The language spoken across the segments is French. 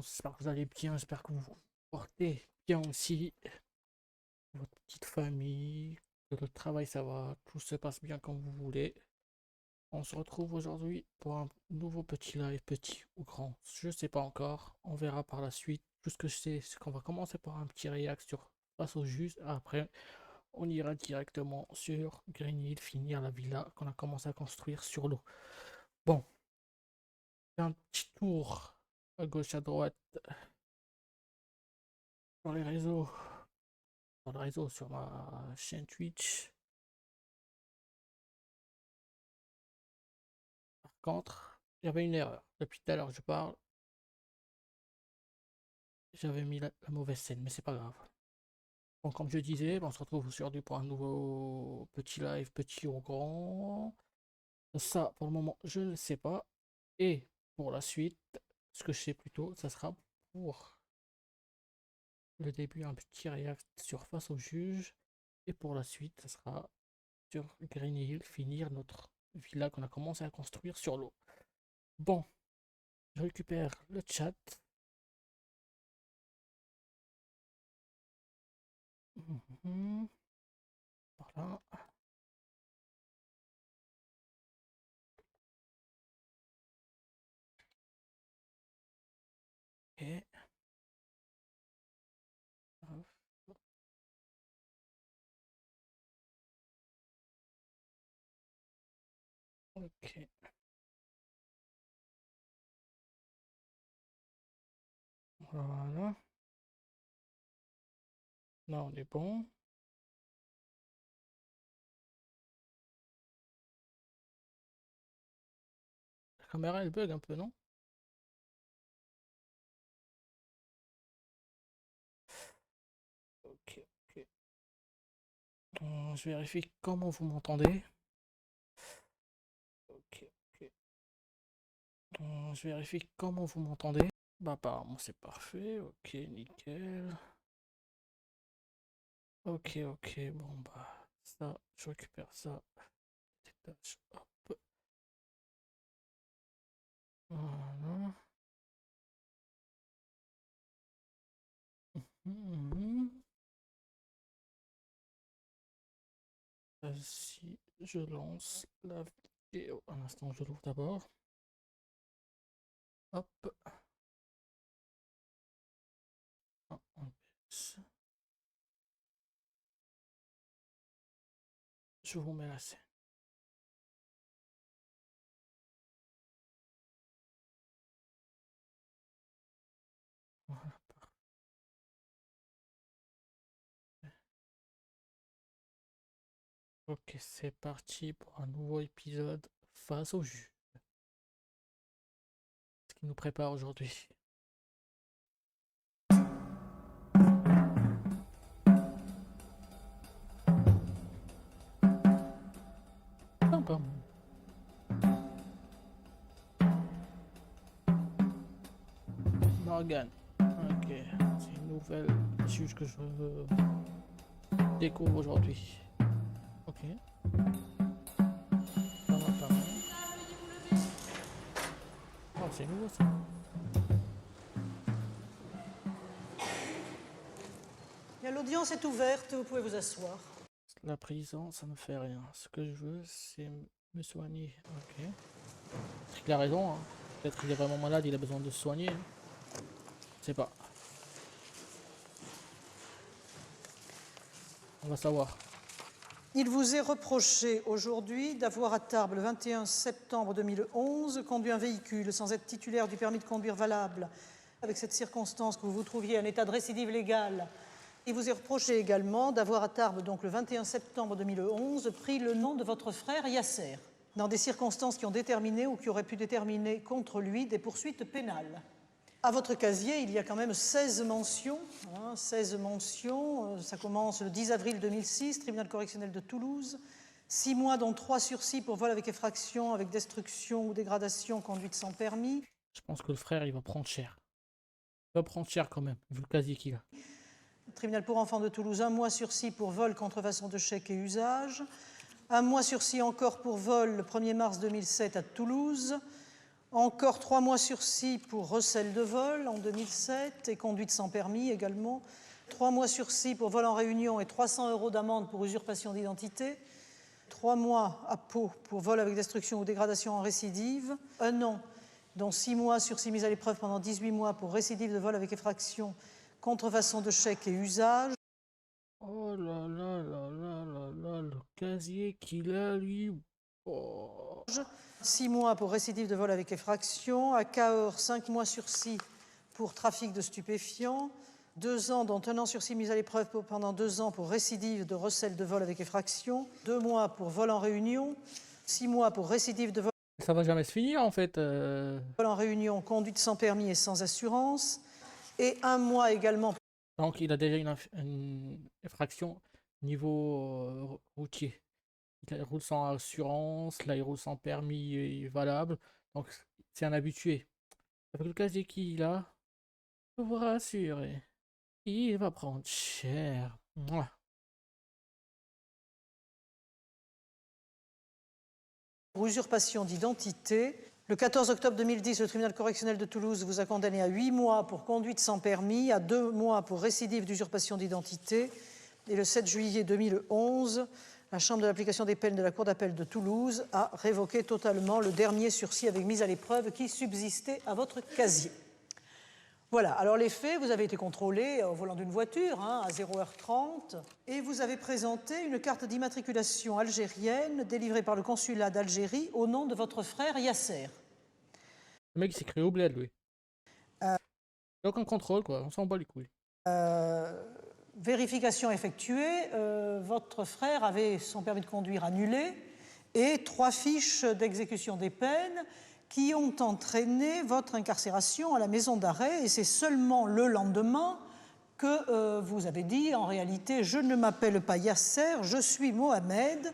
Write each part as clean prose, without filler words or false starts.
J'espère que vous allez bien, j'espère que vous vous portez bien aussi. Votre petite famille, que le travail ça va, tout se passe bien comme vous voulez. On se retrouve aujourd'hui pour un nouveau petit live, petit ou grand, je sais pas encore. On verra par la suite. Tout ce que je sais, c'est qu'on va commencer par un petit react sur face au juge. Après, on ira directement sur Green Hill, finir la villa qu'on a commencé à construire sur l'eau. Bon, un petit tour à gauche, à droite sur les réseaux. Sur le réseau, sur ma chaîne Twitch. Par contre, j'avais une erreur. Depuis tout à l'heure, je parle. J'avais mis la mauvaise scène, mais c'est pas grave. Bon, comme je disais, on se retrouve aujourd'hui pour un nouveau petit live, petit ou grand. Ça, pour le moment, je ne sais pas. Et pour la suite, ce que je sais plutôt, ça sera pour le début un petit react sur face au juge. Et pour la suite, ça sera sur Green Hill, finir notre villa qu'on a commencé à construire sur l'eau. Bon, je récupère le chat. Voilà. Et ok. Voilà. Là, on est bon. La caméra, elle bug un peu, non? Ok, ok. Je vérifie comment vous m'entendez. Ok, ok. Je vérifie comment vous m'entendez. Bah, apparemment, c'est parfait. Ok, nickel. Ok, ok. Bon, bah, ça, je récupère ça. Détache. Hop. Voilà. Mhm. Si je lance la vidéo. Un instant, je l'ouvre d'abord. Hop. Ah, on baisse. Je vous mets la scène. Voilà. Ok, c'est parti pour un nouveau épisode face au jus. Ce qui nous prépare aujourd'hui. Sympa. Morgan. Ok, c'est une nouvelle juge que je découvre aujourd'hui. Ok, ça va pas mal. Oh, c'est nouveau ça. L'audience est ouverte, vous pouvez vous asseoir. La prison, ça me fait rien. Ce que je veux, c'est me soigner. Ok. Il a raison, hein. Peut-être qu'il est vraiment malade, il a besoin de se soigner. Je sais pas. On va savoir. Il vous est reproché aujourd'hui d'avoir à Tarbes, le 21 septembre 2011, conduit un véhicule sans être titulaire du permis de conduire valable. Avec cette circonstance que vous vous trouviez en état de récidive légale, il vous est reproché également d'avoir à Tarbes, donc le 21 septembre 2011, pris le nom de votre frère Yasser, dans des circonstances qui ont déterminé ou qui auraient pu déterminer contre lui des poursuites pénales. À votre casier, il y a quand même 16 mentions. 16 mentions. Ça commence le 10 avril 2006, tribunal correctionnel de Toulouse. 6 mois, dont 3 sursis pour vol avec effraction, avec destruction ou dégradation, conduite sans permis. Je pense que le frère, il va prendre cher. Il va prendre cher quand même, vu le casier qu'il a. Tribunal pour enfants de Toulouse, 1 mois sursis pour vol, contrefaçon de chèque et usage. 1 mois sursis encore pour vol le 1er mars 2007 à Toulouse. Encore 3 mois sursis pour recel de vol en 2007 et conduite sans permis également. 3 mois sursis pour vol en réunion et 300 € d'amende pour usurpation d'identité. 3 mois à Pau pour vol avec destruction ou dégradation en récidive. 1 an, dont 6 mois sursis mis à l'épreuve pendant 18 mois pour récidive de vol avec effraction, contrefaçon de chèque et usage. Oh là là là là là là, le casier qu'il a, lui. Oh. 6 mois pour récidive de vol avec effraction. À Cahors, 5 mois sursis pour trafic de stupéfiants. 2 ans, dont 1 an sursis mis à l'épreuve pendant 2 ans pour récidive de recel de vol avec effraction. 2 mois pour vol en réunion. 6 mois pour récidive de vol Ça va jamais se finir, en fait. en réunion, conduite sans permis et sans assurance. Et 1 mois également. Donc, il a déjà une infraction niveau routier. Il roule sans assurance, là, il roule sans permis valable. Donc, c'est un habitué. Avec le casier qu'il a, je vous rassure, il va prendre cher. Mouah. Pour usurpation d'identité. Le 14 octobre 2010, le tribunal correctionnel de Toulouse vous a condamné à 8 mois pour conduite sans permis, à 2 mois pour récidive d'usurpation d'identité. Et le 7 juillet 2011, la Chambre de l'application des peines de la Cour d'appel de Toulouse a révoqué totalement le dernier sursis avec mise à l'épreuve qui subsistait à votre casier. Voilà, alors les faits, vous avez été contrôlé au volant d'une voiture à 0h30 et vous avez présenté une carte d'immatriculation algérienne délivrée par le consulat d'Algérie au nom de votre frère Yasser. Le mec, il s'est créé au bled, lui. Aucun contrôle, quoi. On s'en bat les couilles. Vérification effectuée, votre frère avait son permis de conduire annulé et 3 fiches d'exécution des peines qui ont entraîné votre incarcération à la maison d'arrêt. Et c'est seulement le lendemain que vous avez dit, en réalité, je ne m'appelle pas Yasser, je suis Mohamed.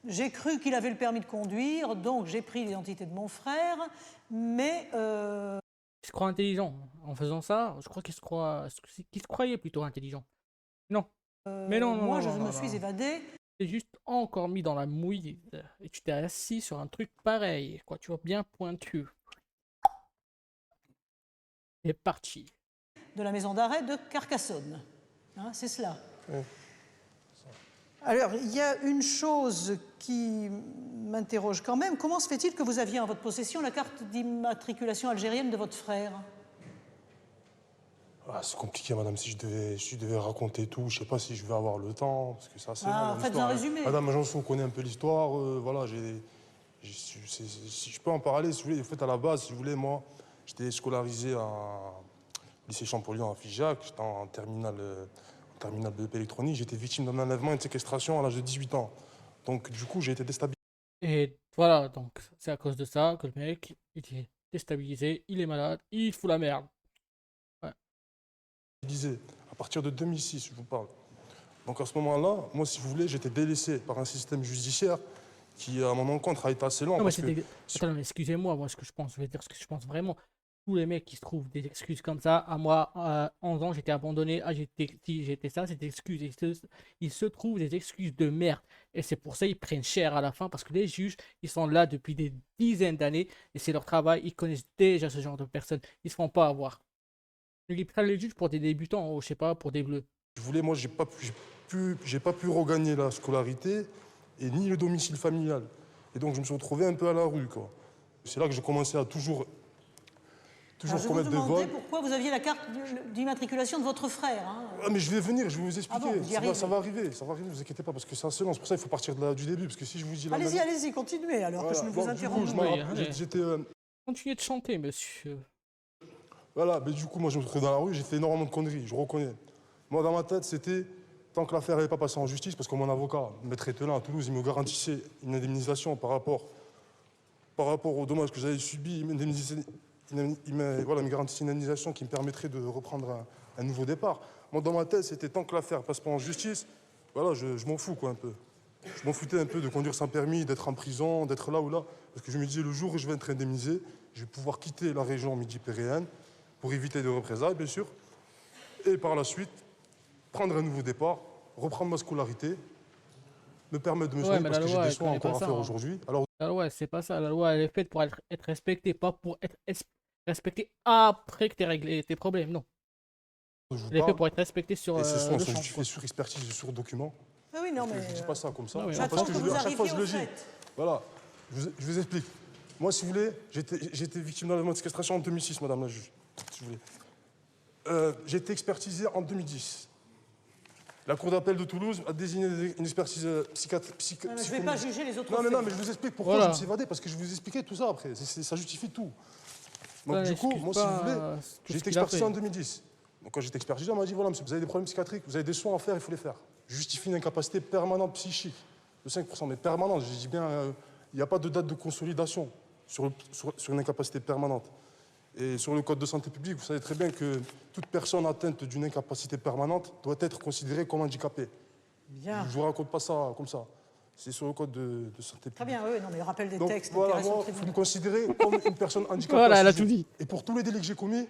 J'ai cru qu'il avait le permis de conduire, donc j'ai pris l'identité de mon frère, mais... Il se croit intelligent. En faisant ça, je crois qu'il se croyait plutôt intelligent. Non. Mais non, non, moi, non, je non, me non, suis non. évadé. T'es juste encore mis dans la mouille et tu t'es assis sur un truc pareil, quoi, tu vois, bien pointu. Et parti. De la maison d'arrêt de Carcassonne. C'est cela. Oui. Alors, il y a une chose qui m'interroge quand même. Comment se fait-il que vous aviez en votre possession la carte d'immatriculation algérienne de votre frère? C'est compliqué, madame. Si je devais raconter tout, je sais pas si je vais avoir le temps, parce que ça, c'est long, faites l'histoire, un résumé. Madame Agençon connaît un peu l'histoire. Voilà, si je peux en parler, si vous voulez. En fait, à la base, si vous voulez, moi, j'étais scolarisé au lycée Champollion à Figeac. J'étais en terminale BEP électronique. J'étais victime d'un enlèvement et de séquestration à l'âge de 18 ans. Donc, du coup, j'ai été déstabilisé. Et voilà, donc c'est à cause de ça que le mec, il est déstabilisé, il est malade, il fout la merde. À partir de 2006, je vous parle. Donc à ce moment-là, moi, si vous voulez, j'étais délaissé par un système judiciaire qui, à mon encontre, a été assez lent. Non, mais parce que... Attends, mais excusez-moi, moi, ce que je pense, je vais dire ce que je pense vraiment. Tous les mecs qui se trouvent des excuses comme ça, à moi, à 11 ans, j'étais abandonné, j'étais ça, c'est des excuses. Ils se trouvent des excuses de merde. Et c'est pour ça qu'ils prennent cher à la fin, parce que les juges, ils sont là depuis des dizaines d'années, et c'est leur travail, ils connaissent déjà ce genre de personnes. Ils se font pas avoir. Ils prennent les juges pour des débutants, ou je sais pas, pour des bleus. Je voulais, moi, j'ai pas pu regagner la scolarité et ni le domicile familial. Et donc, je me suis retrouvé un peu à la rue, quoi. C'est là que j'ai commencé à toujours commettre des vols. Pourquoi vous aviez la carte d'immatriculation de votre frère. Ah, mais je vais venir, je vais vous expliquer. Bon, ça va arriver, ne vous inquiétez pas, parce que c'est assez long. C'est pour ça qu'il faut partir du début, parce que si je vous dis là... Allez-y, continuez, alors que je ne vous interromps pas. Continuez de chanter, monsieur. Voilà, mais du coup, moi, je me retrouvais dans la rue, j'ai fait énormément de conneries, je reconnais. Moi, dans ma tête, c'était, tant que l'affaire n'avait pas passé en justice, parce que mon avocat, Maître Etelin, à Toulouse, il me garantissait une indemnisation par rapport aux dommages que j'avais subis. Il me garantissait une indemnisation qui me permettrait de reprendre un nouveau départ. Moi, dans ma tête, c'était, tant que l'affaire passe pas en justice, voilà, je m'en fous, quoi, un peu. Je m'en foutais un peu de conduire sans permis, d'être en prison, d'être là ou là. Parce que je me disais, le jour où je vais être indemnisé, je vais pouvoir quitter la région midi-pyrénéenne, pour éviter de représailles, bien sûr, et par la suite, prendre un nouveau départ, reprendre ma scolarité, me permettre de me soigner, parce que j'ai des soins encore à faire aujourd'hui. Alors, La loi, c'est pas ça. La loi, elle est faite pour être respectée, pas pour être respectée après que tu aies réglé tes problèmes. Non. Je vous Elle est faite parle, pour être respectée sur et ces soins le sont champ, justifiés quoi. sur expertise et sur document. Ah oui, non, mais Je ne dis pas ça comme ça. Non, mais C'est on parce j'attends que que je vous le- à chaque fois, arriviez je au le dis. fait. Voilà, je vous explique. Moi, si vous voulez, j'ai été victime d'enlèvement de séquestration en 2006, madame la juge. Si vous voulez. J'ai été expertisé en 2010. La Cour d'appel de Toulouse a désigné une expertise psychiatrique. Je ne vais pas juger les autres Non, mais faits. non, mais je vous explique pourquoi Voilà. je me suis évadé, parce que je vais vous expliquer tout ça après. Ça justifie tout. Ça Donc, du coup, n'excuse moi, si vous voulez, pas tout j'ai ce été qu'il a expertisé en fait. 2010. Donc, quand j'étais expertisé, on m'a dit voilà, monsieur, vous avez des problèmes psychiatriques, vous avez des soins à faire, il faut les faire. Je justifie une incapacité permanente psychique de 5%, mais permanente. Je dis bien, il n'y a pas de date de consolidation sur une incapacité permanente. Et sur le Code de santé publique, vous savez très bien que toute personne atteinte d'une incapacité permanente doit être considérée comme handicapée. Bien. Je ne vous raconte pas ça comme ça. C'est sur le Code de santé publique. Très bien, oui, non, mais rappel des Donc textes, voilà, intéressant moi, très il faut me bien. considérer comme une personne handicapée. Voilà, à elle a ce tout jour. dit. Et pour tous les délits que j'ai commis,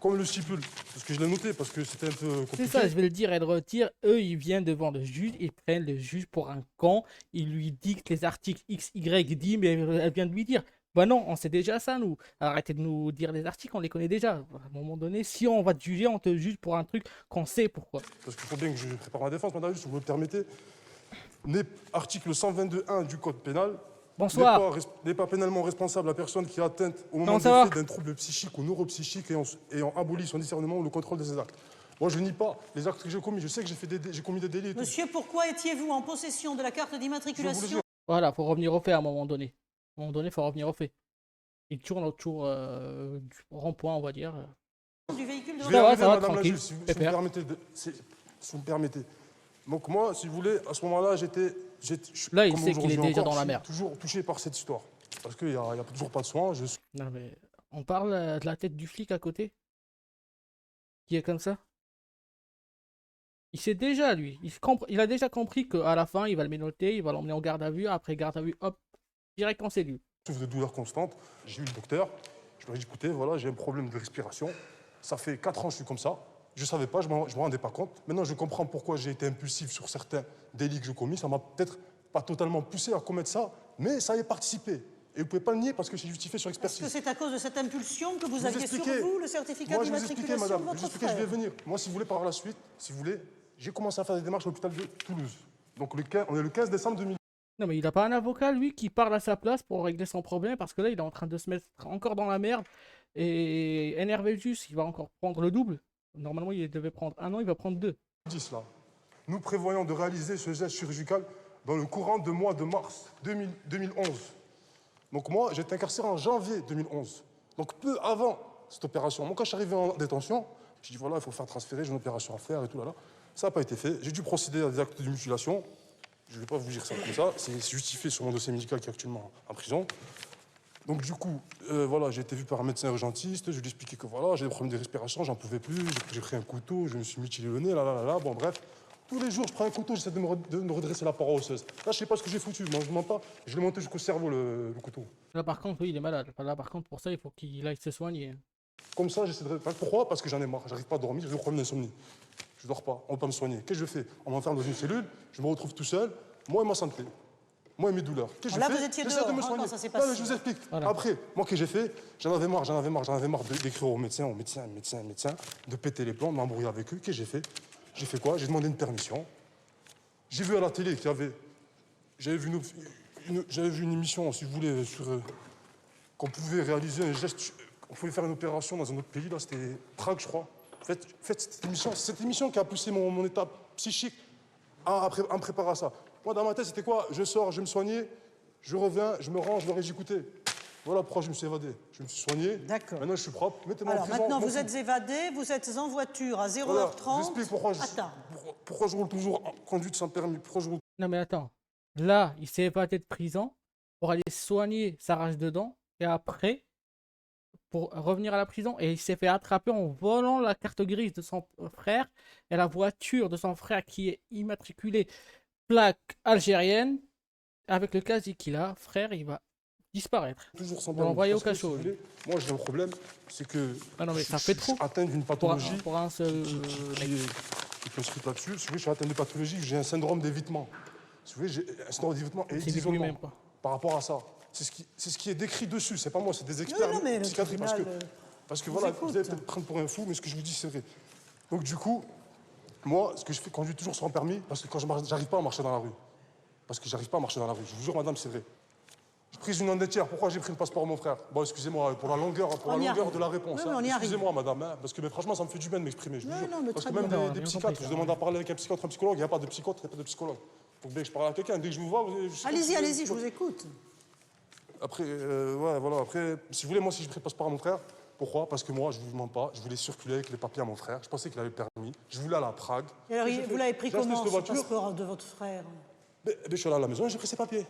comme le stipule, parce que je l'ai noté, parce que c'était un peu C'est compliqué. ça, je vais le dire et le retire. Eux, ils viennent devant le juge, ils prennent le juge pour un con, ils lui dictent les articles X, Y, dit, mais elle vient de lui dire. Bah non, on sait déjà ça, nous. Arrêtez de nous dire les articles, on les connaît déjà. À un moment donné, si on va te juger, on te juge pour un truc qu'on sait pourquoi. Parce qu'il faut bien que je prépare ma défense, madame, si vous me le permettez. Article 122.1 du Code pénal. Bonsoir. N'est pas pénalement responsable la personne qui est atteinte au moment Comment des ça va faits d'un trouble psychique ou neuropsychique ayant aboli son discernement ou le contrôle de ses actes. Moi, je nie pas les actes que j'ai commis. Je sais que j'ai commis des délits et tout. Monsieur, pourquoi étiez-vous en possession de la carte Je vais vous le d'immatriculation dire. Voilà, faut revenir au fait à un moment donné. À un moment donné, faut revenir au fait. Il tourne autour du rond-point, on va dire. du véhicule de Je votre vais Ça va, arriver, ça va, madame la tranquille. juge, si vous me Pépère. permettez. Si vous me permettez. Donc moi, si vous voulez, à ce moment-là, Là, il comme sait qu'il est aujourd'hui déjà encore, dans la je suis merde. toujours touché par cette histoire. Parce qu'il n'y a toujours pas de soins. Non, mais on parle de la tête du flic à côté qui est comme ça. Il sait déjà, lui. Il a déjà compris qu'à la fin, il va le ménoter, il va l'emmener en garde à vue. Après garde à vue, hop, direct en cellule. souffre de douleurs constantes. J'ai eu le docteur. Je lui ai dit, écoutez, voilà, j'ai un problème de respiration. Ça fait 4 ans que je suis comme ça. Je ne savais pas, je ne me rendais pas compte. Maintenant, je comprends pourquoi j'ai été impulsif sur certains délits que j'ai commis. Ça m'a peut-être pas totalement poussé à commettre ça, mais ça y est participé. Et vous ne pouvez pas le nier parce que c'est justifié sur Est-ce que expertise. c'est à cause de cette impulsion que vous Je vais aviez sur expliquer. vous le certificat Moi, je vais vous expliquer, d'immatriculation de madame. Je vais votre vous expliquer, je vais frère? venir. Moi, si vous voulez, par la suite, si vous voulez, j'ai commencé à faire des démarches à l'hôpital de Toulouse. Donc, on est le 15 décembre 2000. Non, mais il n'a pas un avocat, lui, qui parle à sa place pour régler son problème parce que là, il est en train de se mettre encore dans la merde. Et Enerveltus, il va encore prendre le double. Normalement, il devait prendre 1 an, il va prendre 2. 10 là. Nous prévoyons de réaliser ce geste chirurgical dans le courant du mois de mars 2011. Donc moi, j'ai été incarcéré en janvier 2011. Donc peu avant cette opération. Moi, quand je suis arrivé en détention, j'ai dit voilà, il faut faire transférer, j'ai une opération à faire et tout là. Ça n'a pas été fait. J'ai dû procéder à des actes de mutilation. Je ne vais pas vous dire ça comme ça. C'est justifié sur mon dossier médical qui est actuellement en prison. Donc du coup, voilà, j'ai été vu par un médecin urgentiste, je lui ai expliqué que voilà, j'ai des problèmes de respiration, j'en pouvais plus, j'ai pris un couteau, je me suis mutilé le nez, bon bref. Tous les jours, je prends un couteau, j'essaie de me redresser la paroi osseuse. Là, je sais pas ce que j'ai foutu, moi, je ne mens pas, je l'ai monté jusqu'au cerveau, le couteau. Là, par contre, oui, il est malade. Là, par contre, pour ça, il faut qu'il aille se soigner. Comme ça, j'essaie de... Pourquoi? Parce que j'en ai marre, j'arrive pas à dormir, j'ai des problèmes d'insomnie. Je dors pas, on ne peut pas me soigner. Qu'est-ce que je fais? On m'enferme dans une cellule, je me retrouve tout seul, moi et ma santé. Moi et mes douleurs. Qu'est-ce que Là, je fais? vous étiez J'essaie dehors, de me hein, soigner. quand ça s'est Non, passé. mais je vous explique. Voilà. Après, moi, qu'est-ce que j'ai fait? J'en avais marre d'écrire aux médecins, de péter les plombs, de m'embrouiller avec eux. Qu'est-ce que j'ai fait? J'ai fait quoi? J'ai demandé une permission. J'ai vu à la télé qu'il y avait... J'avais vu une émission, si vous voulez, sur... qu'on pouvait réaliser un geste... On pouvait faire une opération dans un autre pays, là, c'était Prague, je crois. Faites cette émission qui a poussé mon état psychique à me préparer à ça. Moi, dans ma tête, c'était quoi? Je sors, je vais me soigner, je reviens, je me range, je leur ai dit, écoutez, voilà pourquoi je me suis évadé. Je me suis soigné, D'accord. maintenant je suis propre, mettez-moi en Alors prison. maintenant, je m'en vous fous. êtes évadé, vous êtes en voiture à Voilà, 0h30 je vous explique pourquoi à Tarbes. pourquoi je roule toujours en conduite sans permis, pourquoi je roule... Non, mais attends. Là, il s'est évadé de prison pour aller soigner sa rage de dents. Et après, pour revenir à la prison. Et il s'est fait attraper en volant la carte grise de son frère et la voiture de son frère qui est immatriculée plaque algérienne. Avec le casier qu'il a, frère, il va disparaître. Toujours sans On va l'envoyer au Parce que, cachot, si vous voulez, moi, j'ai un problème, c'est que... Ah non, mais ça je fait suis trop. atteint d'une Pour pathologie pour un seul qui mec. est inscrite là-dessus. Si vous voulez, je suis atteint de pathologie, j'ai un syndrome d'évitement. Si vous voulez, j'ai un syndrome d'évitement et C'est lui d'isolement même pas. par rapport à ça. C'est ce qui est décrit dessus, c'est pas moi, c'est des experts non, mais le psychiatriques. tribunal, Parce que vous voilà, écoute. vous allez peut-être prendre pour un fou, mais ce que je vous dis, c'est vrai. Donc du coup, moi, ce que je fais, conduis toujours sans permis, parce que quand j'arrive pas à marcher dans la rue. Parce que j'arrive pas à marcher dans la rue. Je vous jure, madame, c'est vrai. J'ai pris une endettière. Pourquoi j'ai pris le passeport à mon frère? Bon, excusez-moi, pour la longueur de la réponse. Oui, mais on y arrive. Excusez-moi, madame, hein, parce que mais franchement, ça me fait du bien de m'exprimer. Je vous jure. non, mais Parce très que même bien. des bien psychiatres, compris, je demande à parler avec un psychiatre, un psychologue, il n'y a pas de psychiatre, il n'y a pas de psychologue. Donc dès que je parle à quelqu'un, dès que je vous vois, Allez-y, je vous écoute. Après, ouais, voilà. Après, si vous voulez, moi, si je pris le passeport à mon frère, pourquoi? Parce que moi, je vous mens pas, je voulais circuler avec les papiers à mon frère. Je pensais qu'il avait le permis. Je voulais aller à Prague. Et alors, vous l'avez pris J'ai acheté comment, cette ce voiture. passeport de votre frère? Je suis allé à la maison et j'ai pris ses papiers.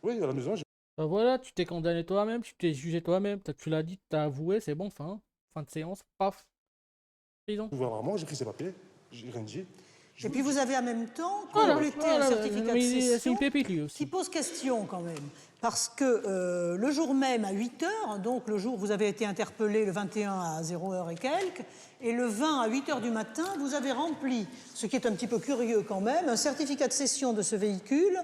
Oui, à la maison, j'ai Bah voilà, tu t'es condamné toi-même, tu t'es jugé toi-même, tu l'as dit, t'as avoué, c'est bon, fin de séance, paf, prison. ouvert vraiment, j'ai pris ses papiers, j'ai rien dit. Et puis vous avez en même temps Voilà, complété voilà, un certificat de mais c'est cession une pépite lui qui aussi. pose question quand même. Parce que le jour même à 8 h, donc le jour où vous avez été interpellé le 21 à 0 h et quelques, et le 20 à 8 h du matin, vous avez rempli, ce qui est un petit peu curieux quand même, un certificat de cession de ce véhicule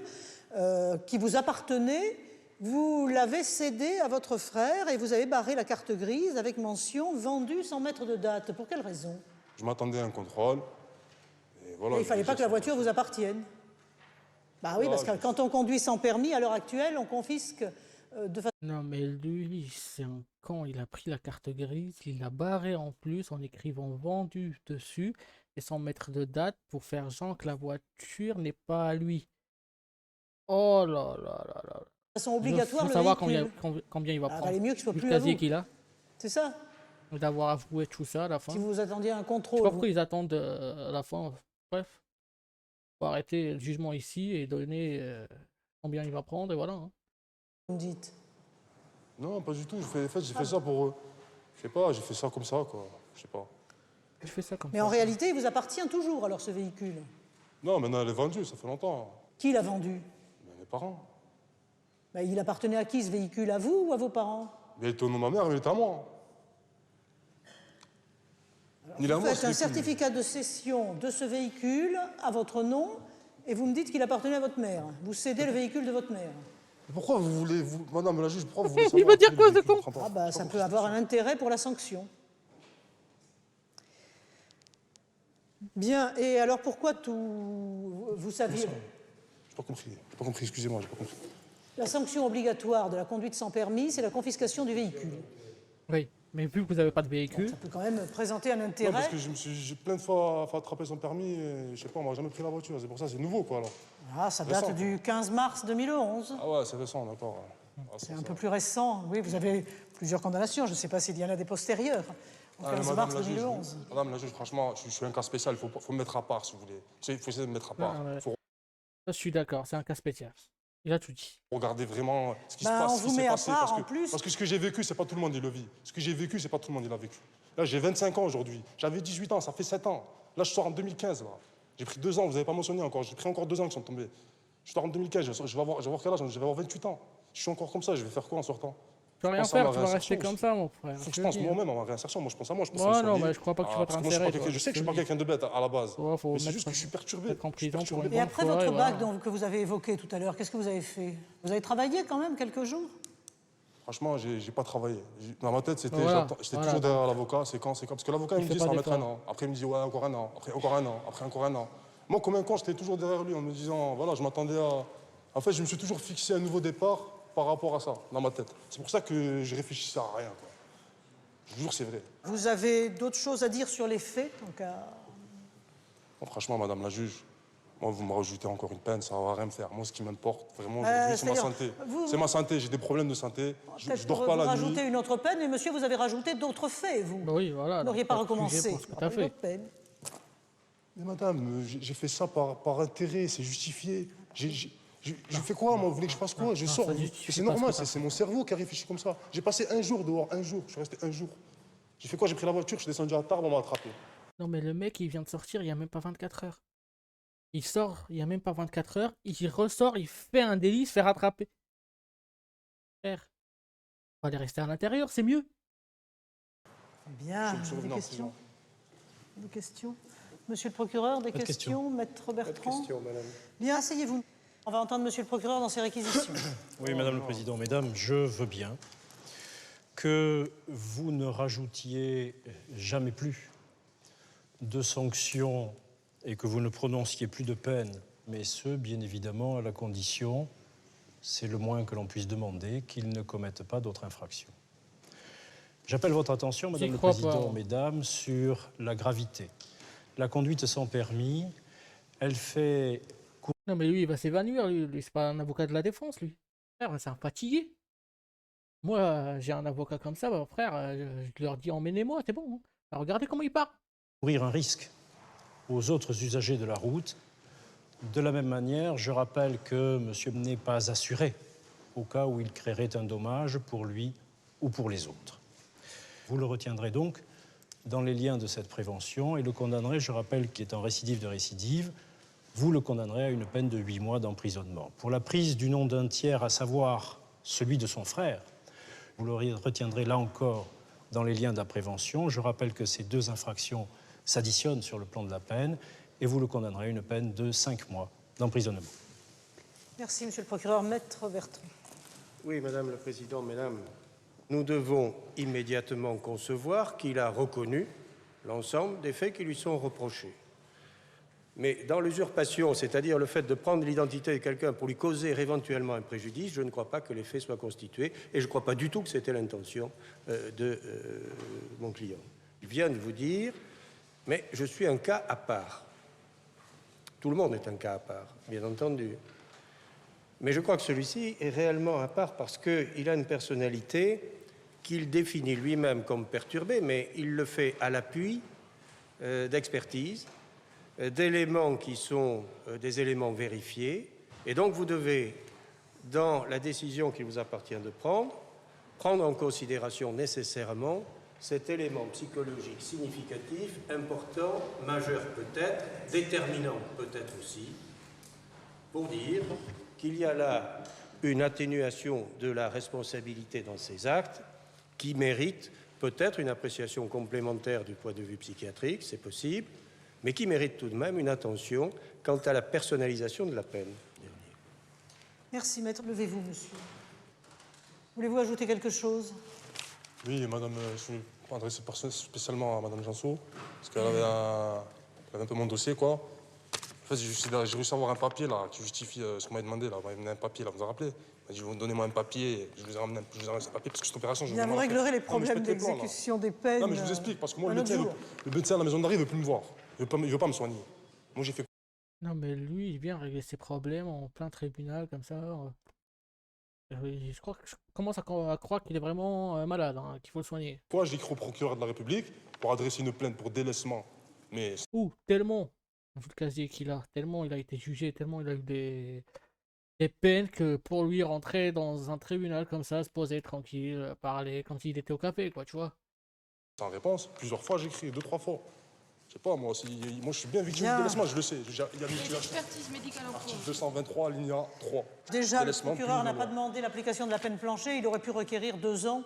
qui vous appartenait. Vous l'avez cédé à votre frère et vous avez barré la carte grise avec mention « vendu sans mettre de date ». Pour quelle raison? Je m'attendais à un contrôle. Et voilà, Il ne fallait pas que la voiture vous appartienne. Bah oui, Non, parce que quand on conduit sans permis, à l'heure actuelle, on confisque de façon... Non mais lui, c'est un con, il a pris la carte grise, il l'a barré en plus en écrivant vendu dessus et sans mettre de date pour faire genre que la voiture n'est pas à lui. Oh là là là là. obligatoire Faut le savoir véhicule. combien il va Ah, prendre. valait mieux que je sois Vu plus le à casier vous. qu'il a, C'est ça? d'avoir avoué tout ça à la fin. Si vous vous attendiez à un Je sais contrôle. pas pourquoi ils attendent à la fin. Bref, faut arrêter le jugement ici et donner combien il va prendre et voilà. Hein. Vous me dites. Non, pas du tout. J'ai fait ça pour eux. Je sais pas, j'ai fait ça comme ça, quoi. Je sais pas. Je fais ça comme Mais ça. en réalité, il vous appartient toujours alors ce véhicule. Non, maintenant elle est vendue, ça fait longtemps. Qui l'a vendu? Mais mes parents. Bah, il appartenait à qui ce véhicule? À vous ou à vos parents? Mais il était au nom de ma mère, mais il était à moi. Il est à Vous moi, faites ce un véhicule. certificat de cession de ce véhicule à votre nom et vous me dites qu'il appartenait à votre mère. Vous cédez le véhicule de votre mère. Mais pourquoi vous voulez, madame la juge, pourquoi vous voulez savoir Il va dire quel quoi, ce véhicule con? je comprends pas. Ah bah ça peut avoir un intérêt pour la sanction. Bien, et alors pourquoi tout... Vous saviez... J'ai pas compris, excusez-moi, j'ai pas compris. La sanction obligatoire de la conduite sans permis, c'est la confiscation du véhicule. Oui, mais vu que vous n'avez pas de véhicule, Ça peut quand même présenter un Non, intérêt. parce que j'ai plein de fois fait attraper son permis, et, je sais pas, on m'a jamais pris la voiture, c'est pour ça, c'est nouveau, quoi, alors. Ah, ça date récent. du 15 mars 2011. Ah ouais, c'est récent, d'accord. Ah, C'est un peu plus récent. Oui, vous avez plusieurs condamnations. Je ne sais pas s'il y en a des postérieures. Au Ah, mais 15 madame mars la juge, 2011. madame la juge, franchement, je suis un cas spécial, faut me mettre à part, si vous voulez. Il faut essayer de me mettre à part. Ah, ouais. Faut je suis d'accord, c'est un cas spécial. Il a tout dit. regarder vraiment ce qui Ben, se passe, on ce vous qui s'est met à passé. part, en plus. Parce que ce que j'ai vécu, c'est pas tout le monde qui le vit. Ce que j'ai vécu, c'est pas tout le monde qui l'a vécu. Là, j'ai 25 ans aujourd'hui. J'avais 18 ans, ça fait 7 ans. Là, je sors en 2015. Là. J'ai pris 2 ans, vous n'avez pas mentionné encore. J'ai pris encore 2 ans qui sont tombés. Je sors en 2015, je vais avoir quel âge? Je vais avoir 28 ans. Je suis encore comme ça, je vais faire quoi en sortant? Tu vas rien pense à faire, ma tu vas rester réinsertion comme aussi. ça, mon frère. Faut que je je pense te le dis. moi-même à ma réinsertion. Moi, je pense à moi, je pense à Ouais, me non, soigner. mais je crois pas que tu vas te parce que moi, je réinsérer, toi, je sais que je suis je pas te le quelqu'un de bête à la base. Ouais, faut Mais c'est mettre- juste que je suis perturbé. mettre en Je suis prison pour les perturbé. Et bonnes après fois, votre et voilà. bac que vous avez évoqué tout à l'heure, qu'est-ce que vous avez fait? Vous avez travaillé quand même quelques jours? Franchement, j'ai pas travaillé. Dans ma tête, j'étais Voilà, j'étais voilà. toujours derrière l'avocat. C'est quand? Parce que l'avocat, il me fait dit pas ça va mettre un d'effort. an. Après, il me dit ouais, encore un an. Après, encore un an. Après, encore un an. Moi, comme un con, j'étais toujours derrière lui en me disant, voilà, je m'attendais à. En fait, je me suis toujours fixé un nouveau départ par rapport à ça, dans ma tête. C'est pour ça que je réfléchissais à rien, quoi. Je vous jure, c'est vrai. Vous avez d'autres choses à dire sur les faits donc, Bon, franchement, madame la juge, moi, vous me rajoutez encore une peine, ça va rien me faire. Moi, ce qui m'importe, vraiment, aujourd'hui, c'est ma c'est-à-dire, santé. vous- C'est ma santé, j'ai des problèmes de santé. Je Peut-être dors pour pas vous la rajouter nuit. une autre peine, mais monsieur, vous avez rajouté d'autres faits, vous. Bah oui, voilà. Vous n'auriez pas donc, recommencé. jugé pour ce que Il y t'as aurait fait. d'autres peines. Mais madame, j'ai fait ça par intérêt, c'est justifié. Je fais quoi, moi? Vous voulez que je fasse quoi? Je non, sors. ça justifie C'est pas ce normal, que t'as c'est mon cerveau qui a réfléchi comme ça. J'ai passé un jour dehors, un jour. Je suis resté un jour. J'ai fait quoi? J'ai pris la voiture, je suis descendu à Tarbes, on m'a attrapé. Non, mais le mec, il vient de sortir il y a même pas 24 heures. Il sort il y a même pas 24 heures, il ressort, il fait un délit, il se fait rattraper. Frère, on va aller rester à l'intérieur, c'est mieux. Bien. Je me suis Des revenu en questions? prison. Des questions? Monsieur le procureur, des questions? Maître Bertrand? Question, madame. Bien, asseyez-vous. On va entendre Monsieur le procureur dans ses réquisitions. Oui, Madame le Président, Mesdames, je veux bien que vous ne rajoutiez jamais plus de sanctions et que vous ne prononciez plus de peine, mais ce, bien évidemment, à la condition, c'est le moins que l'on puisse demander, qu'ils ne commettent pas d'autres infractions. J'appelle votre attention, Madame le Président, Mesdames, sur la gravité. La conduite sans permis, elle fait... Non, mais lui, il va s'évanouir, lui c'est pas un avocat de la défense, lui. Frère, c'est un fatigué. Moi, j'ai un avocat comme ça, bah, frère, je leur dis emmenez-moi, c'est bon. Hein. Alors, regardez comment il part. Courir un risque aux autres usagers de la route. De la même manière, je rappelle que monsieur n'est pas assuré au cas où il créerait un dommage pour lui ou pour les autres. Vous le retiendrez donc dans les liens de cette prévention et le condamnerez, je rappelle qu'il est en récidive de récidive, vous le condamnerez à une peine de 8 mois d'emprisonnement. Pour la prise du nom d'un tiers, à savoir celui de son frère, vous le retiendrez là encore dans les liens de la prévention. Je rappelle que ces deux infractions s'additionnent sur le plan de la peine et vous le condamnerez à une peine de 5 mois d'emprisonnement. Merci, Monsieur le procureur. Maître Bertrand. Oui, Madame la Présidente, Mesdames, nous devons immédiatement concevoir qu'il a reconnu l'ensemble des faits qui lui sont reprochés. Mais dans l'usurpation, c'est-à-dire le fait de prendre l'identité de quelqu'un pour lui causer éventuellement un préjudice, je ne crois pas que les faits soient constitués et je ne crois pas du tout que c'était l'intention de mon client. Il vient de vous dire, mais je suis un cas à part. Tout le monde est un cas à part, bien entendu. Mais je crois que celui-ci est réellement à part parce qu'il a une personnalité qu'il définit lui-même comme perturbée, mais il le fait à l'appui d'expertise, d'éléments qui sont des éléments vérifiés. Et donc vous devez, dans la décision qu'il vous appartient de prendre en considération nécessairement cet élément psychologique significatif, important, majeur peut-être, déterminant peut-être aussi, pour dire qu'il y a là une atténuation de la responsabilité dans ces actes qui mérite peut-être une appréciation complémentaire du point de vue psychiatrique, c'est possible, mais qui mérite tout de même une attention quant à la personnalisation de la peine. Merci, maître. Levez-vous, monsieur. Voulez-vous ajouter quelque chose? Oui, madame, je suis adressé spécialement à madame Janso, parce qu'elle avait un peu mon dossier, quoi. En fait, j'ai réussi à avoir un papier, là, qui justifie ce qu'on m'avait demandé, là. On m'avait donné un papier, là, vous vous rappelez? Elle m'a dit, donnez-moi un papier, je vous ai ramené ce papier, parce que cette opération, je Bien, vous réglerez les problèmes d'exécution des peines. Non, mais je vous explique, parce que moi, le médecin à la maison d'arrêt, il ne veut plus me voir. Il ne veut pas me soigner. Moi, j'ai fait... Non, mais lui, il vient régler ses problèmes en plein tribunal, comme ça. Je crois que je commence à croire qu'il est vraiment malade, hein, qu'il faut le soigner. Pourquoi j'ai écrit au procureur de la République pour adresser une plainte pour délaissement? Mais... tellement, vu le casier qu'il a, tellement il a été jugé, tellement il a eu des peines que pour lui rentrer dans un tribunal comme ça, se poser tranquille, parler comme s'il était au café, quoi, tu vois. Sans réponse, plusieurs fois j'ai écrit, 2-3 fois. Je sais pas, moi je suis bien victime de délaissement, je le sais. Il y a l'expertise médicale en cours. Article 223, alinéa 3. Déjà, le procureur n'a pas demandé l'application de la peine plancher. Il aurait pu requérir 2 ans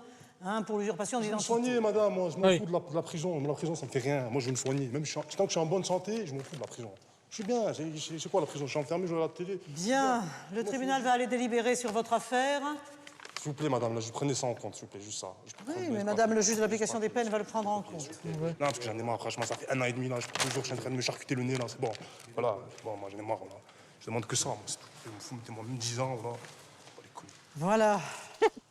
pour l'usurpation d'identité. Je veux me soigner, madame, moi, je m'en fous de la prison. La prison, ça me fait rien. Moi, je veux me soigner. Même tant que je suis en bonne santé, je m'en fous de la prison. Je suis bien. C'est quoi la prison? Je suis enfermé, je regarde la télé. Bien. Le tribunal va aller délibérer sur votre affaire. S'il vous plaît, madame, là, je prenais ça en compte, s'il vous plaît, juste ça. Oui, mais madame, le juge de l'application des peines va le prendre en compte. Non, parce que j'en ai marre, franchement, ça fait 1 an et demi, là, tous les jours, je suis en train de me charcuter le nez, là, c'est bon. Voilà, bon, moi, j'en ai marre, là. Je demande que ça, moi, je me fous, mettez-moi même 10 ans, voilà. Voilà.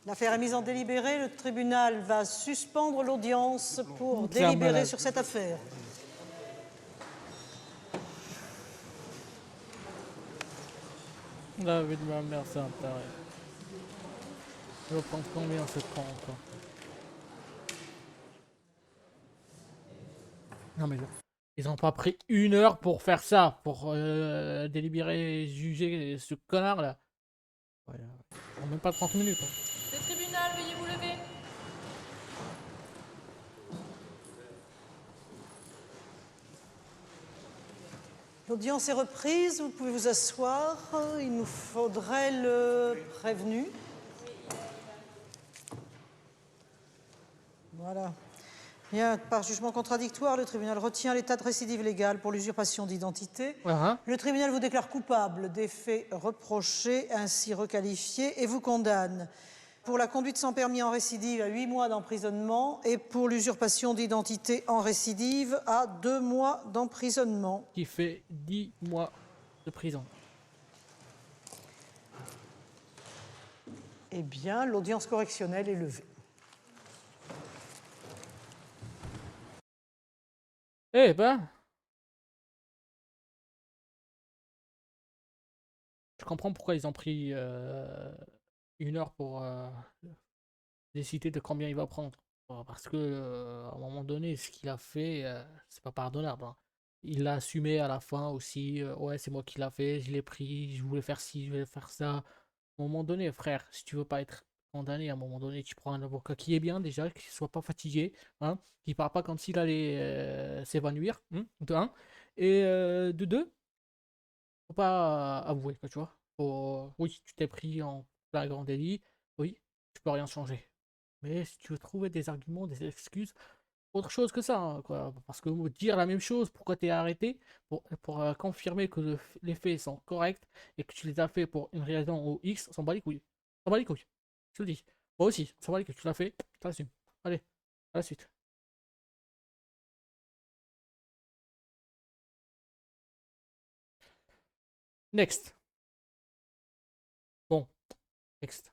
L'affaire est mise en délibéré. Le tribunal va suspendre l'audience pour délibérer sur cette affaire. La vie de ma mère, c'est un taré. Il va prendre combien ce temps encore? Non mais ils n'ont pas pris 1 heure pour faire ça, pour délibérer et juger ce connard là. Ouais, même pas 30 minutes. Hein. Le tribunal, veuillez vous lever. L'audience est reprise, vous pouvez vous asseoir. Il nous faudrait le prévenu. Voilà. Bien, par jugement contradictoire, le tribunal retient l'état de récidive légale pour l'usurpation d'identité. Le tribunal vous déclare coupable des faits reprochés, ainsi requalifiés, et vous condamne pour la conduite sans permis en récidive à 8 mois d'emprisonnement et pour l'usurpation d'identité en récidive à 2 mois d'emprisonnement. Qui fait 10 mois de prison. Eh bien, l'audience correctionnelle est levée. Eh ben, je comprends pourquoi ils ont pris 1 heure pour décider de combien il va prendre. Parce que à un moment donné, ce qu'il a fait, c'est pas pardonnable, hein. Il l'a assumé à la fin aussi. Ouais, c'est moi qui l'a fait, je l'ai pris, je voulais faire ci, je voulais faire ça. À un moment donné, frère, si tu veux pas être condamné, à un moment donné, tu prends un avocat qui est bien déjà, qui soit pas fatigué, hein, qui parle pas comme s'il allait s'évanouir, de un. Et de deux, faut pas avouer, quoi, tu vois. Oui, tu t'es pris en flagrant délit, oui, tu peux rien changer. Mais si tu veux trouver des arguments, des excuses, autre chose que ça, hein, quoi. Parce que dire la même chose, pourquoi t'es arrêté, pour confirmer que les faits sont corrects et que tu les as fait pour une raison ou X, s'en bat les couilles. S'en bat les couilles. Je te le dis. Moi aussi, s'en bat les couilles. Tu l'as fait, tu l'assumes. Allez, à la suite. Next. Bon, next.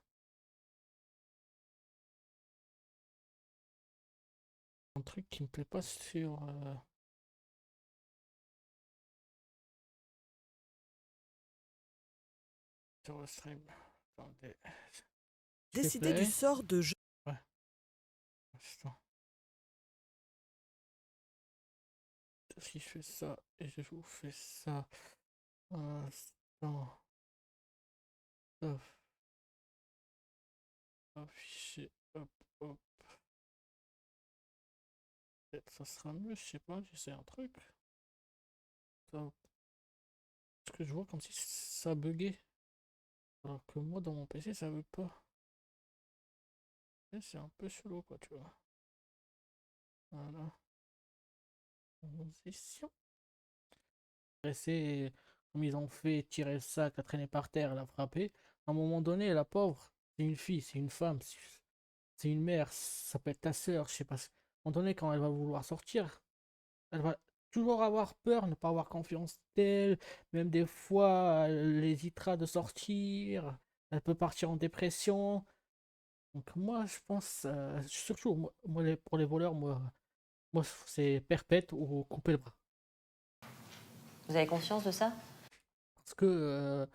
Un truc qui me plaît pas sur le stream. Attendez. S'il te Décider du plaît. sort de jeu. Ouais. Instant. Si je fais ça et je vous fais ça. Instant. Stop. Afficher. Hop, hop. Peut-être ça sera mieux, je sais pas, j'essaie un truc. Stop. Parce que je vois comme si ça buguait. Alors que moi dans mon PC ça veut pas. Et c'est un peu chelou quoi, tu vois. Voilà. Position. Pressé, comme ils ont fait tirer le sac, la traîner par terre, la frapper. À un moment donné, la pauvre, c'est une fille, c'est une femme, c'est une mère, ça peut être ta soeur, je sais pas. À un moment donné, quand elle va vouloir sortir, elle va toujours avoir peur, ne pas avoir confiance d'elle. Même des fois, elle hésitera de sortir. Elle peut partir en dépression. Donc moi, je pense, surtout pour les voleurs, moi c'est perpète ou couper le bras. Vous avez conscience de ça? Parce que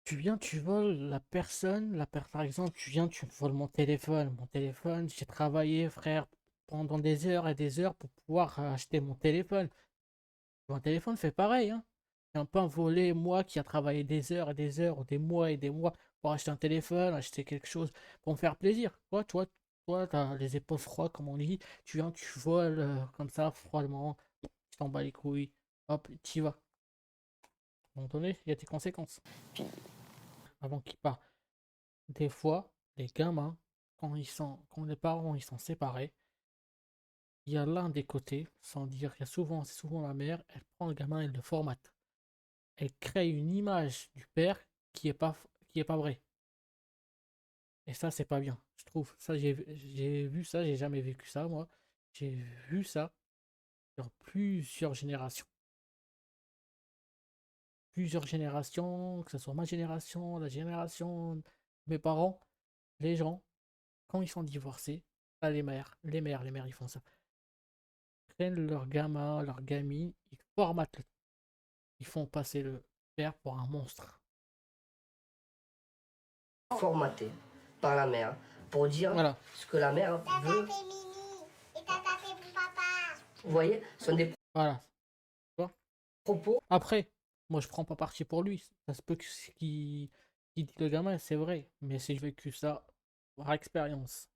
tu viens, tu voles la personne, par exemple, tu viens, tu voles mon téléphone. Mon téléphone, j'ai travaillé, frère, pendant des heures et des heures pour pouvoir acheter mon téléphone. Mon téléphone fait pareil, hein. Je viens pas voler, moi qui a travaillé des heures et des heures, ou des mois et des mois pour acheter un téléphone, acheter quelque chose pour me faire plaisir. Toi, t'as les épaules froides, comme on dit. Tu viens, tu voles comme ça, froidement. Tu t'en bats les couilles. Hop, t'y vas. À un moment donné, il y a des conséquences. Avant qu'ils partent. Des fois, les gamins, quand les parents ils sont séparés, il y a l'un des côtés, sans dire, c'est souvent la mère, elle prend le gamin et le formate. Elle crée une image du père qui est pas vraie. Et ça, c'est pas bien, je trouve. Ça, j'ai vu ça, j'ai jamais vécu ça, moi. J'ai vu ça sur plusieurs générations. Plusieurs générations, que ce soit ma génération, la génération de mes parents, les gens, quand ils sont divorcés, pas les mères, ils font ça. Ils prennent leur gamin, leur gamine, ils formatent ils font passer le père pour un monstre. Formaté par la mère pour dire Voilà. ce que la mère veut. Vous voyez, ce sont des Voilà. propos. Après, moi je prends pas parti pour lui. Ça se peut que ce qui dit le gamin, c'est vrai. Mais si j'ai vécu ça par expérience.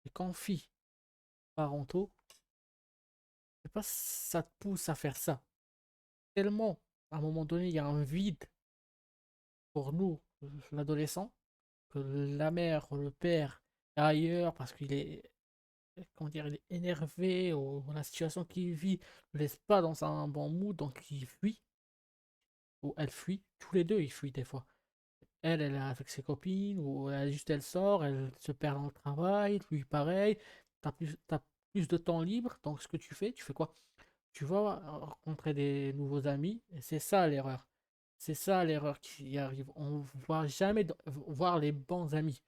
Les conflits parentaux, je sais pas si ça te pousse à faire ça. Tellement, à un moment donné, il y a un vide pour nous, l'adolescent, que la mère ou le père est ailleurs parce qu'il est comment dire, il est énervé ou la situation qu'il vit ne laisse pas dans un bon mood, donc il fuit ou elle fuit. Tous les deux, ils fuient des fois. Elle est avec ses copines ou elle sort, elle se perd dans le travail, lui pareil. T'as plus de temps libre, donc ce que tu fais quoi? Tu vas rencontrer des nouveaux amis, et c'est ça l'erreur. C'est ça l'erreur qui arrive. On ne va jamais voir les bons amis.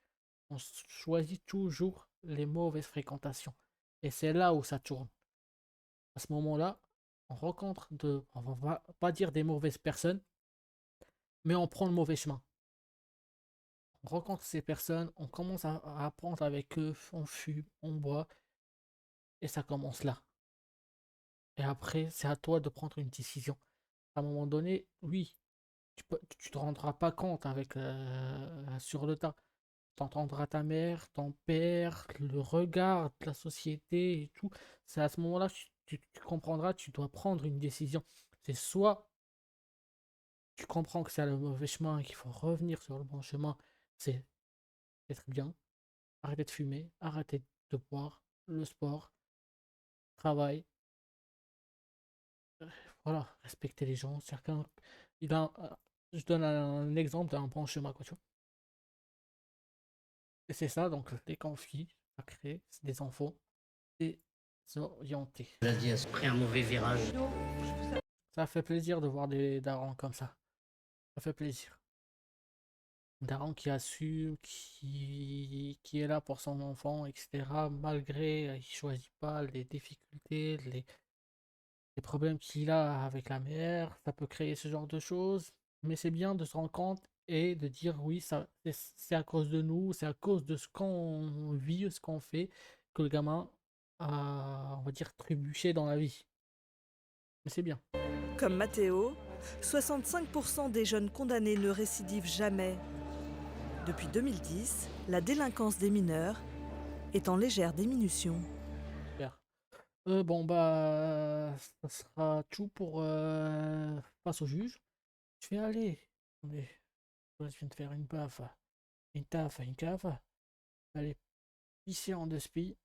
On choisit toujours les mauvaises fréquentations. Et c'est là où ça tourne. À ce moment-là, on va pas dire des mauvaises personnes, mais on prend le mauvais chemin. On rencontre ces personnes, on commence à apprendre avec eux, on fume, on boit, et ça commence là. Et après, c'est à toi de prendre une décision. À un moment donné, oui, tu te rendras pas compte avec sur le tas. T'entendras ta mère, ton père, le regard de la société et tout. C'est à ce moment-là que tu comprendras, tu dois prendre une décision. C'est soit tu comprends que c'est le mauvais chemin et qu'il faut revenir sur le bon chemin, c'est être bien, arrêter de fumer, arrêter de boire, le sport, travail, voilà, respecter les gens. Chacun, je donne un exemple d'un bon chemin, quoi, tu vois. Et c'est ça, donc les conflits à créer, c'est des enfants désorientés. Elle a dit, elle a pris un mauvais virage. Ça fait plaisir de voir des darons comme ça. Ça fait plaisir. Un daron qui assume, qui est là pour son enfant, etc. Malgré, il choisit pas les difficultés, les problèmes qu'il a avec la mère. Ça peut créer ce genre de choses. Mais c'est bien de se rendre compte et de dire oui, ça, c'est à cause de nous, c'est à cause de ce qu'on vit, ce qu'on fait, que le gamin a, on va dire, trébuché dans la vie. Mais c'est bien. Comme Matteo, 65% des jeunes condamnés ne récidivent jamais. Depuis 2010, la délinquance des mineurs est en légère diminution. Super. Bon, bah, ça sera tout pour face au juge. Je vais aller. Attendez, je viens de faire une baffe, une cave. Allez, pisser en deux spies.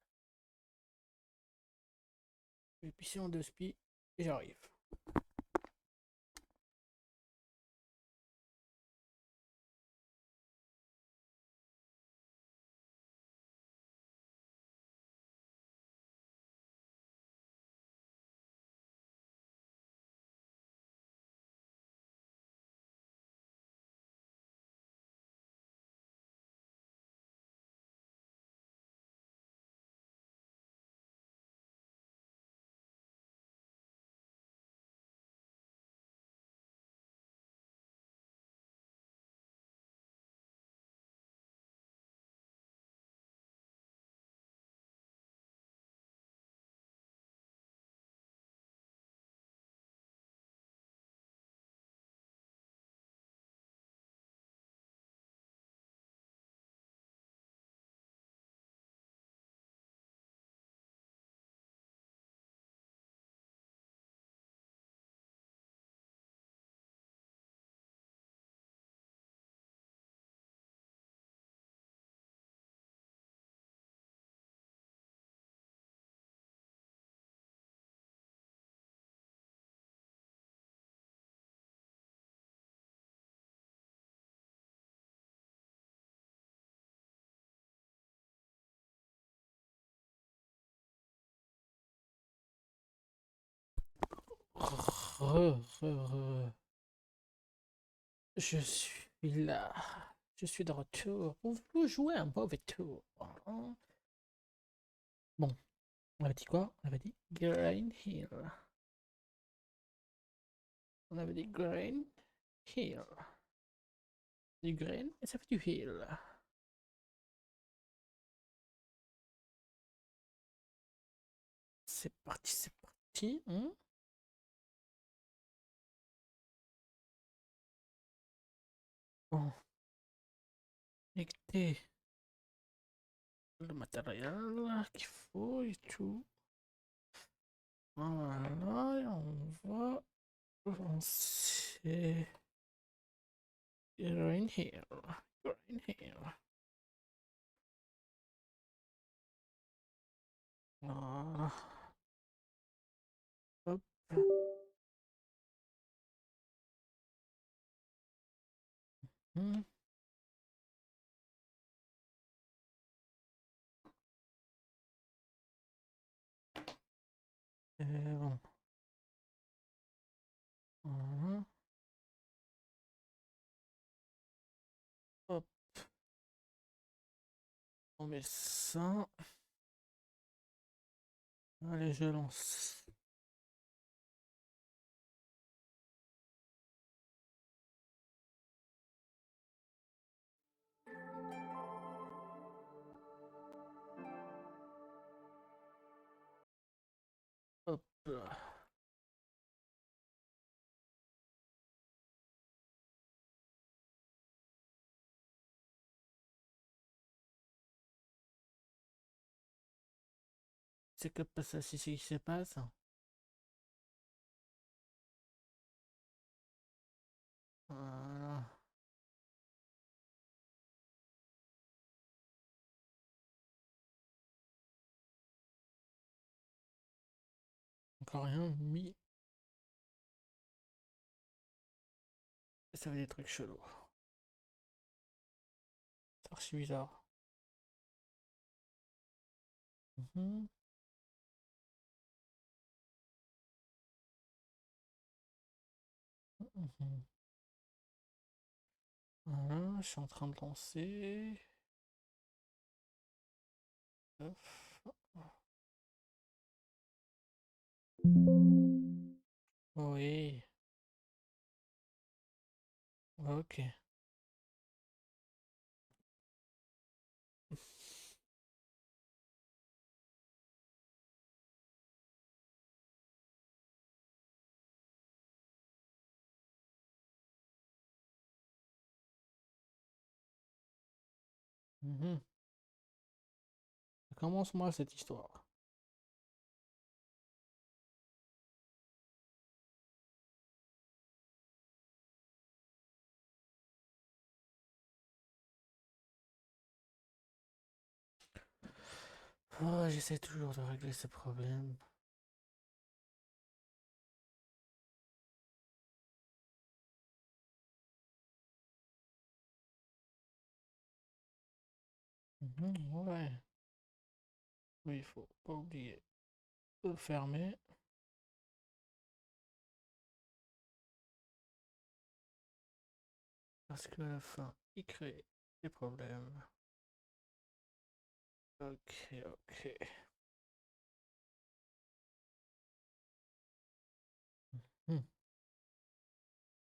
Je vais pisser en deux spies et j'arrive. Re. Je suis là. Je suis de retour. Vous jouez un mauvais tour, hein. Bon, on avait dit quoi? On avait dit Green Hill. On avait dit Green Hill. Du green et ça fait du hill. C'est parti, c'est parti. Bon, connecter le matériel qu'il faut et tout. Voilà, et on va lancer Green Hill. Green Hill. Voilà. Hop. Hmm. Et bon. Voilà. Hop. On met ça. Allez, je lance. Hop là. C'est que ça, c'est ce qui se passe. Voilà. Encore rien mis. Ça fait des trucs chelous. C'est archi bizarre. Mhm. Mhm. Voilà, je suis en train de lancer. Hop. Oui. Ok. Mhm. Ça commence mal cette histoire. Oh, j'essaie toujours de régler ce problème. Mhm, ouais. Oui, il faut pas oublier de fermer. Parce que à la fin, il crée des problèmes. Ok, ok. Hmm.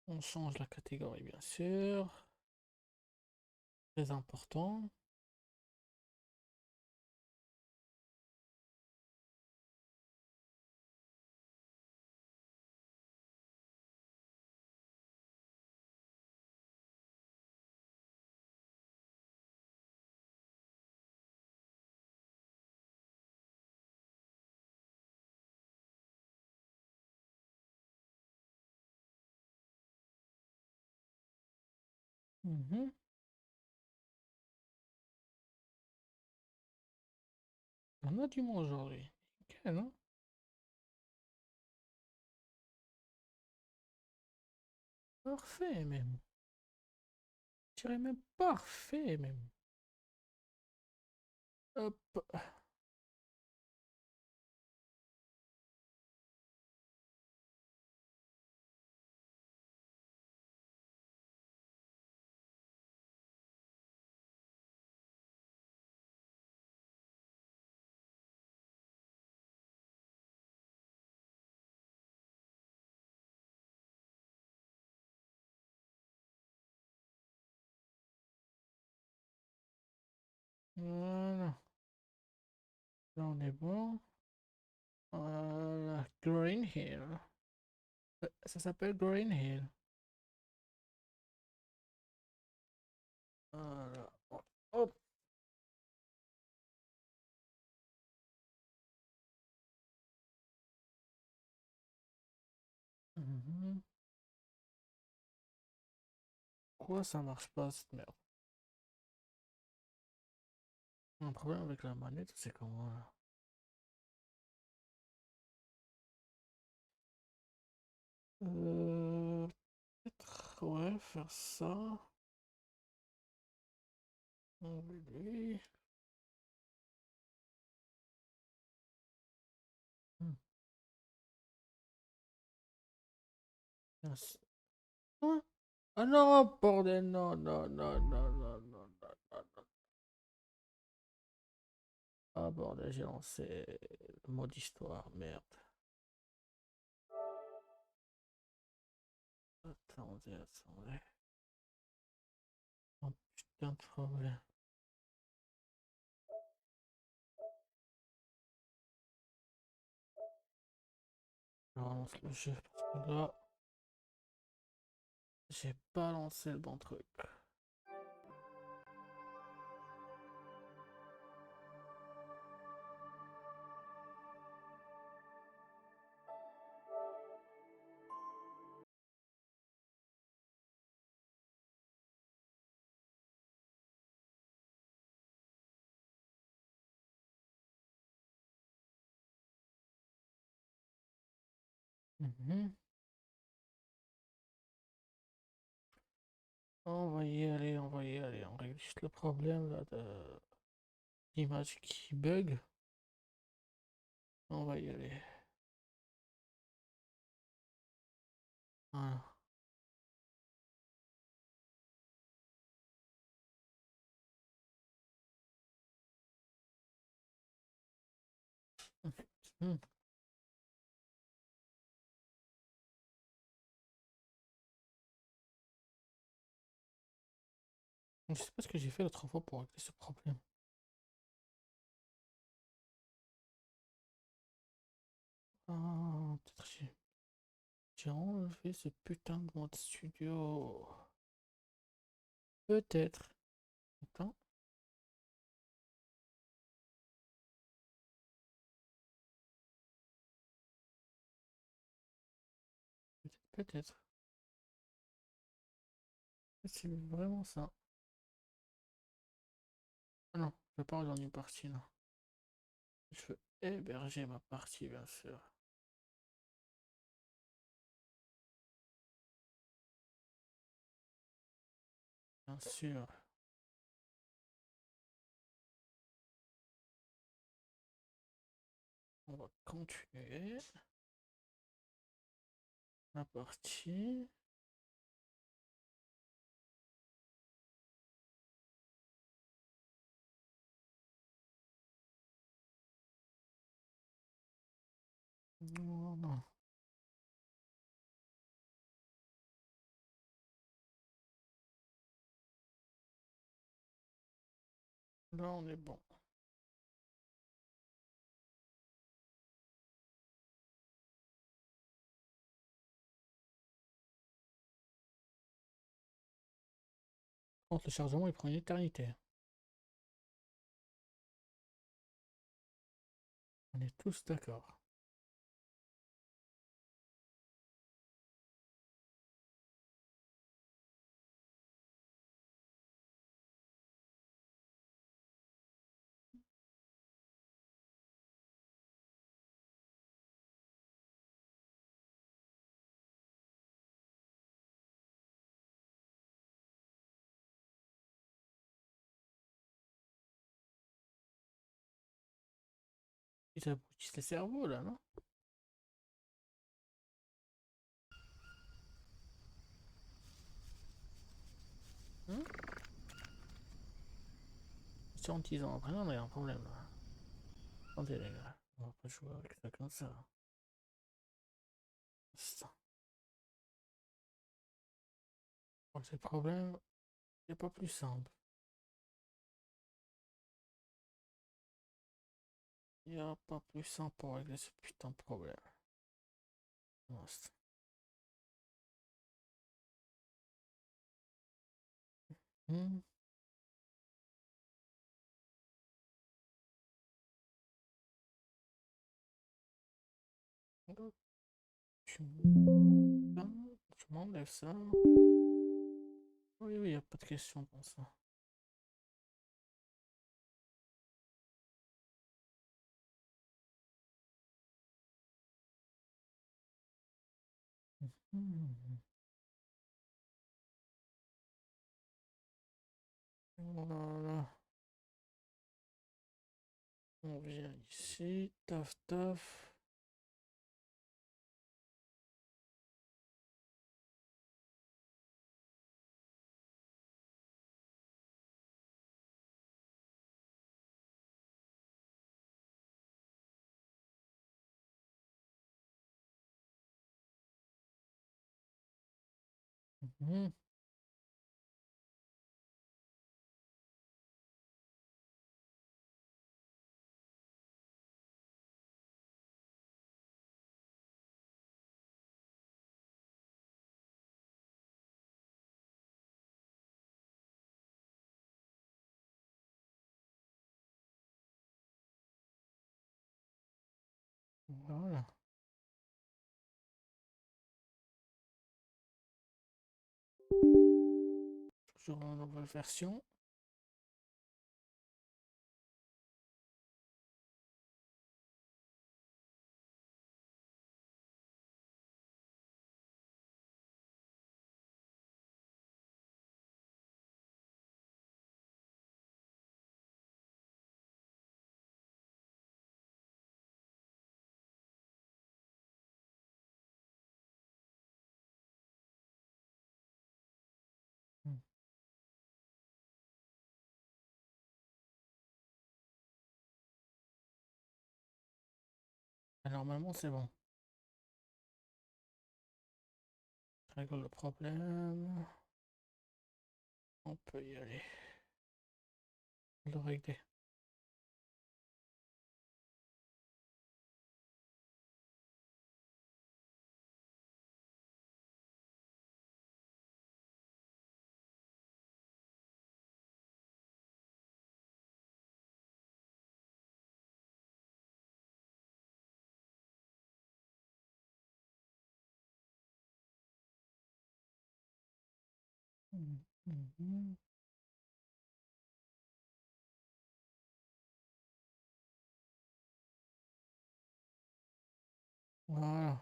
On change la catégorie, bien sûr. Très important. Mhm. On a du monde aujourd'hui. Nickel, hein. Parfait, même. Je dirais même parfait, même. Hop. Voilà. Là, on est bon. Voilà. Green Hill. Ça s'appelle Green Hill. Voilà. Hop. Mhm. Pourquoi ça marche pas cette merde? Un problème avec la manette, c'est comment là? Peut-être, ouais, faire ça. Lui. Hmm. Mince. Ah ah non, bordel, non, non, non, non, non, non, non, non, non. Ah bordel, j'ai lancé le mode histoire, merde. Attendez, attendez. Oh putain de problème. Je relance le jeu parce que là, j'ai pas lancé le bon truc. Mhm. On va y aller, on va y aller. On règle juste le problème là de l'image qui bug. On va y aller. Voilà. Hmm. Je sais pas ce que j'ai fait l'autre fois pour régler ce problème. Ah, peut-être j'ai enlevé ce putain de mode studio. Peut-être. Attends. Peut-être. C'est vraiment ça. Ah non, je vais pas rejoindre une partie là. Je veux héberger ma partie, bien sûr. Bien sûr. On va continuer la partie. Non, non. Là, on est bon. Par contre, le chargement, il prend une éternité. On est tous d'accord. Ils abrutissent les cerveaux, là, non? Hein? Sur 10 ans après, on a un problème, là. Attendez, les gars. On va pas jouer avec ça comme ça. Ça. Pour ces problèmes, il a pas plus simple. Il n'y a pas plus simple pour régler ce putain de problème. Mince. Hmm. Donc, je m'enlève ça. Oui, oui, il n'y a pas de question pour ça. Mhm. Voilà. On vient ici, taf taf. Mhm. Voilà. Toujours une nouvelle version. Hmm. Et normalement, c'est bon. Je règle le problème. On peut y aller. Le régler. Mhm. Voilà.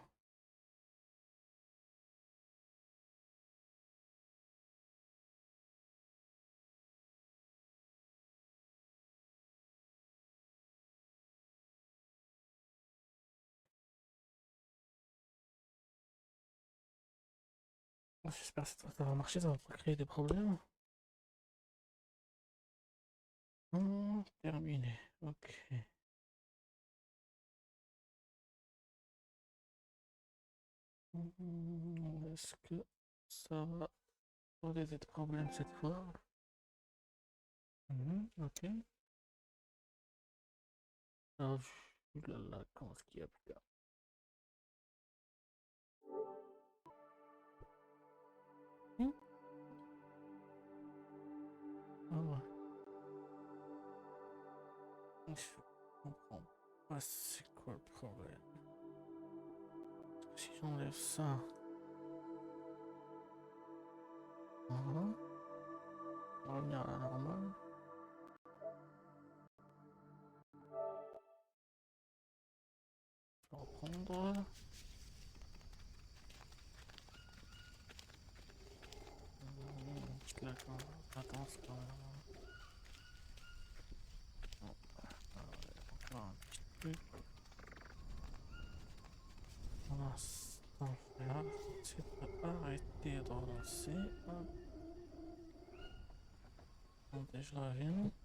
J'espère que ça va marcher, ça va pas créer des problèmes. Terminé. Ok. Est-ce que ça va poser des problèmes cette fois? Ok. Ah, oulala, comment est-ce qu'il y a plus là? Ah ouais. Je comprends pas c'est quoi le problème. Si j'enlève ça. Voilà. On va revenir à la normale. Je vais reprendre. Une petite latence quand même. Bon, encore un petit truc. Pour l'instant, là, c'est de arrêter de relancer. Hop. Attendez, je reviens.